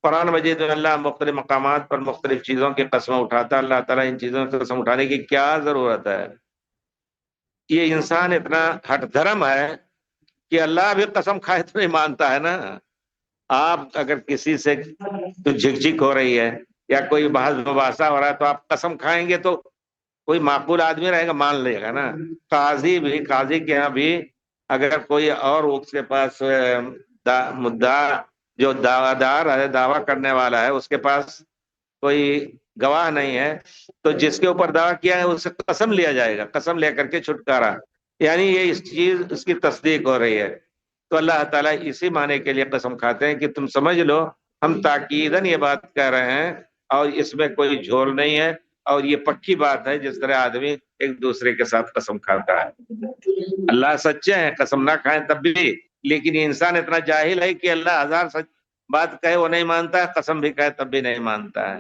قرآن مجید میں اللہ مختلف مقامات پر مختلف چیزوں کی قسم اٹھاتا ہے۔ اللہ تعالیٰ ان چیزوں کی قسم اٹھانے کی کیا ضرورت ہے؟ یہ انسان اتنا ہٹ دھرم ہے کہ اللہ بھی قسم کھائے تو نہیں مانتا ہے نا۔ آپ اگر کسی سے تو جھک جھک ہو رہی ہے یا کوئی بحث مباحثہ ہو رہا ہے تو آپ قسم کھائیں گے تو کوئی معقول آدمی رہے گا مان لے گا نا۔ قاضی کے یہاں بھی اگر کوئی اور اس کے پاس مدعا جو دعویدار ہے، دعویٰ کرنے والا ہے، اس کے پاس کوئی گواہ نہیں ہے تو جس کے اوپر دعویٰ کیا ہے اس سے قسم لیا جائے گا، قسم لے کر کے چھٹکارا، یعنی یہ اس چیز اس کی تصدیق ہو رہی ہے۔ تو اللہ تعالیٰ اسی معنی کے لیے قسم کھاتے ہیں کہ تم سمجھ لو ہم تاکیداً یہ بات کہہ رہے ہیں اور اس میں کوئی جھول نہیں ہے، اور یہ پکی بات ہے جس طرح آدمی ایک دوسرے کے ساتھ قسم کھاتا ہے۔ اللہ سچے ہیں، قسم نہ کھائیں تب بھی، لیکن یہ انسان اتنا جاہل ہے کہ اللہ ہزار سچ بات کہے وہ نہیں مانتا ہے، قسم بھی کہے تب بھی نہیں مانتا ہے۔